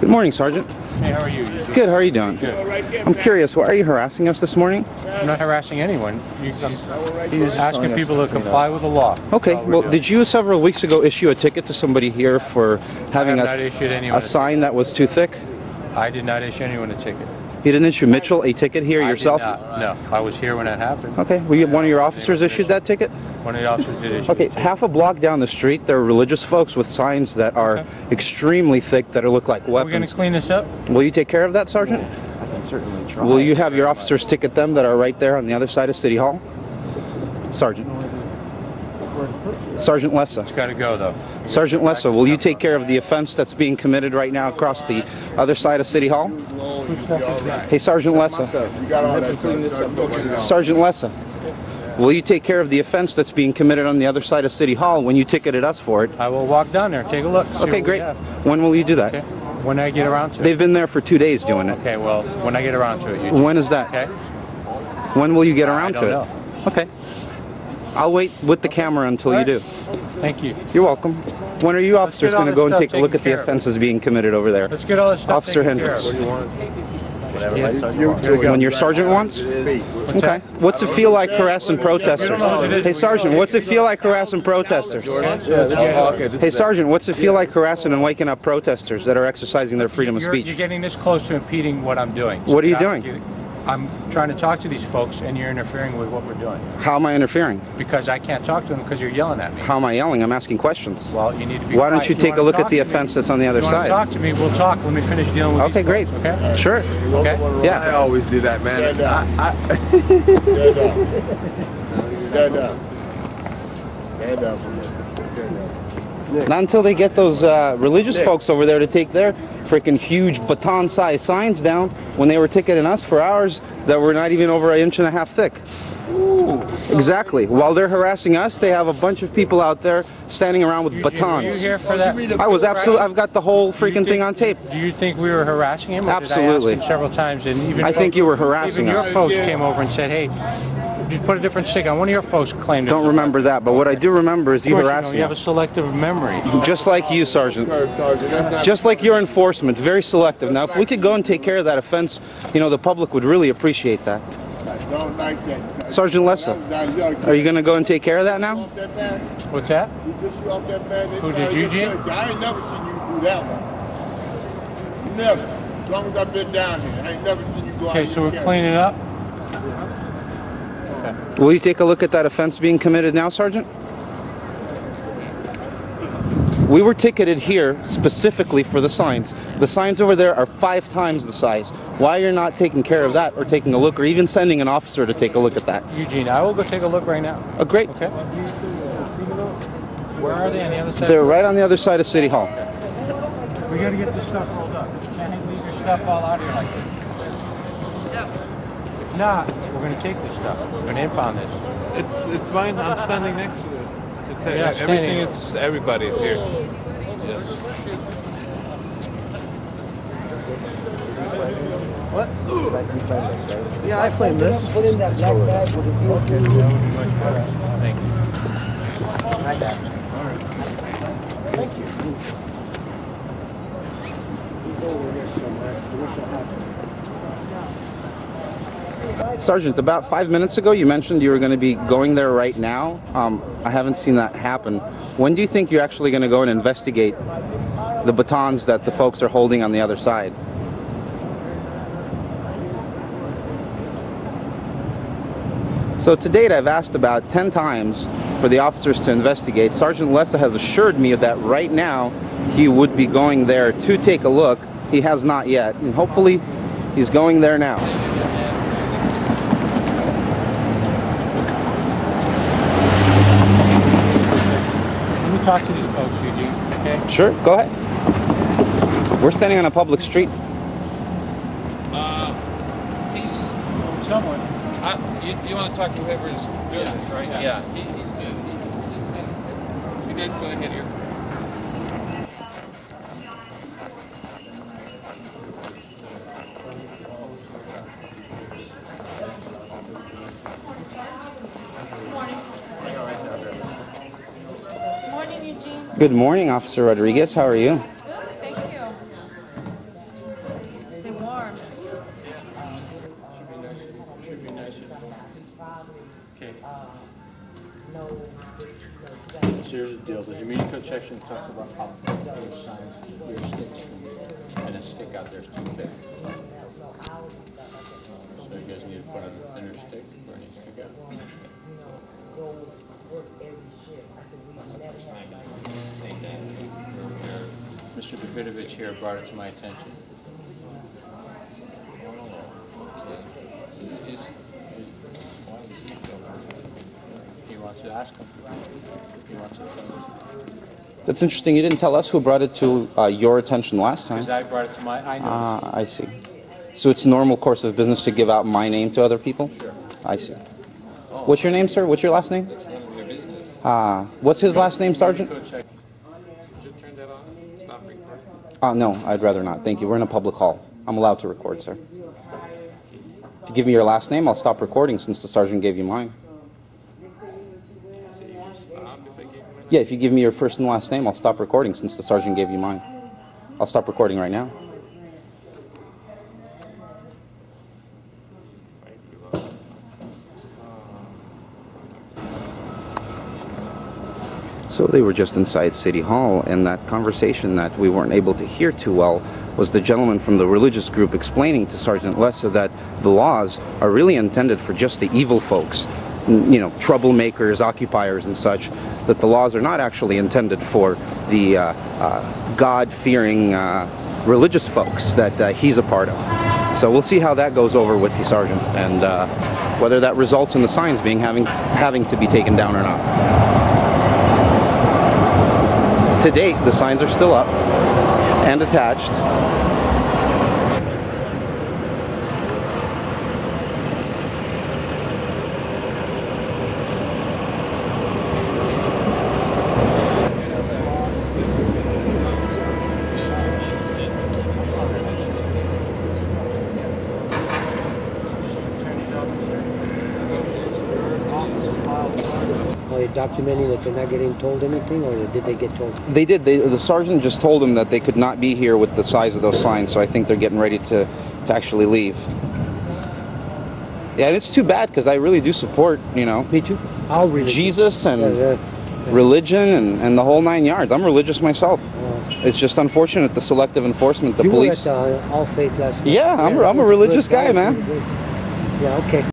Good morning, Sergeant. Hey, how are you? Good, how are you doing? Good. I'm curious, why are you harassing us this morning? I'm not harassing anyone. He's asking people to comply with the law. Okay, well, did you several weeks ago issue a ticket to somebody here for having a sign that was too thick? I did not issue anyone a ticket. You didn't issue Mitchell a ticket here yourself? No, I was here when that happened. Okay, one of your officers issued that ticket? One of the officers did issue Okay, half a block down the street, there are religious folks with signs that are extremely thick that look like weapons. We're going to clean this up? Will you take care of that, Sergeant? I can certainly try. Will you have your officers ticket them that are right there on the other side of City Hall? Sergeant. Sergeant Lessa. It's got to go, though. Sergeant Lessa, will you take care of the offense that's being committed right now across the other side of City Hall? Hey, Sergeant Lessa. Sergeant Lessa, will you take care of the offense that's being committed on the other side of City Hall when you ticketed us for it? I will walk down there and take a look. Okay, great. When will you do that? Okay. When I get around to it. They've been there for 2 days doing it. Okay, well, when I get around to it. When is that? Okay. When will you get around to it? I don't know. Okay. I'll wait with the camera until you do. Thank you. You're welcome. When are you officers going to go and take a look at the offenses being committed over there? Let's get all this stuff Officer Hendricks. When your sergeant wants? Okay. What's it feel like harassing protesters? Hey, Sergeant, what's it feel like harassing protesters? Hey, Sergeant, what's it feel like harassing and waking up protesters that are exercising their freedom of speech? You're getting this close to impeding what I'm doing. What are you doing? I'm trying to talk to these folks, and you're interfering with what we're doing. How am I interfering? Because I can't talk to them because you're yelling at me. How am I yelling? I'm asking questions. Well, you need to be Why don't you take a look at the offense that's on the other side? You want to talk to me? We'll talk. Let me finish dealing with Okay, great. Folks, okay? Sure. Okay? Yeah. I always do that, man. Not until they get those religious folks over there to take their freaking huge baton-sized signs down when they were ticketing us for ours that were not even over 1.5 inches thick. Ooh. Exactly. While they're harassing us, they have a bunch of people out there standing around with batons. Were you here for that? I was absolutely. I've got the whole freaking thing on tape. Do you think we were harassing him? Or Absolutely. Did I ask him several times, and even I think you were harassing us. Even your folks us. came over and said, "Hey, just put a different stick on." One of your folks claimed. Don't remember that, but what I do remember is you harassing. You have a selective memory. Just like you, Sergeant. Just like your enforcement, very selective. Now, if we could go and take care of that offense, you know, the public would really appreciate that. Sergeant Lessa, are you going to go and take care of that now? What's that? Who did, Eugene? I ain't never seen you do that one. Never. As long as I've been down here, I ain't never seen you go out. Okay, so we're cleaning up? Okay. Will you take a look at that offense being committed now, Sergeant? We were ticketed here specifically for the signs. The signs over there are 5 times the size. Why you're not taking care of that or taking a look or even sending an officer to take a look at that? Eugene, I will go take a look right now. Oh, great. Okay. Where are they on the other side? They're right on the other side of City Hall. We got to get this stuff rolled up. You can't leave your stuff all out here like this. If not, we're going to take this stuff. We're going to impound this. It's mine. I'm standing next to it. It's everything. It's everybody's here. Yes. What? Yeah, I claim this. Put in that black bag with the Thank you. Thank you. He's over there somewhere. I wish I had Sergeant, about 5 minutes ago you mentioned you were going to be going there right now. I haven't seen that happen. When do you think you're actually going to go and investigate the batons that the folks are holding on the other side? So to date I've asked about 10 times for the officers to investigate. Sergeant Lessa has assured me that right now he would be going there to take a look. He has not yet, and hopefully he's going there now. Talk to these folks, Eugene, okay? Sure, go ahead. We're standing on a public street. He's someone. You want to talk to whoever's doing this, right? Yeah, he's good. You guys go ahead here. Morning, Eugene. Good morning, Officer Rodriguez. How are you? Good, thank you. Okay. So here's the deal, there's a meeting code section that talks about how your signs, your sticks, and a stick out there is too thick. So you guys need to put on a thinner stick or any stick out. Mr. Davidovich here brought it to my attention. He wants to ask him. He wants to. That's interesting. You didn't tell us who brought it to your attention last time. Because I brought it to my. I know. I see. So it's normal course of business to give out my name to other people? Sure. I see. What's your name, sir? What's your last name? It's none of your business. What's his last name, Sergeant? Should you turn that on? Stop recording. No, I'd rather not. Thank you. We're in a public hall. I'm allowed to record, sir. If you give me your last name, I'll stop recording since the sergeant gave you mine. Yeah, if you give me your first and last name, I'll stop recording since the sergeant gave you mine. I'll stop recording right now. So they were just inside City Hall, and that conversation that we weren't able to hear too well was the gentleman from the religious group explaining to Sergeant Lessa that the laws are really intended for just the evil folks, you know, troublemakers, occupiers and such, that the laws are not actually intended for the God-fearing religious folks that he's a part of. So we'll see how that goes over with the sergeant, and whether that results in the signs being having to be taken down or not. To date, the signs are still up and attached. Are they documenting that they're not getting told anything, or did they get told? They did. The sergeant just told them that they could not be here with the size of those signs, so I think they're getting ready to actually leave. Yeah, and it's too bad because I really do support, you know, Me too. I'll read it. Jesus and religion and the whole 9 yards. I'm religious myself. It's just unfortunate the selective enforcement, the You police. were at All Faith last night. Yeah, I'm a religious guy, man. Yeah, okay.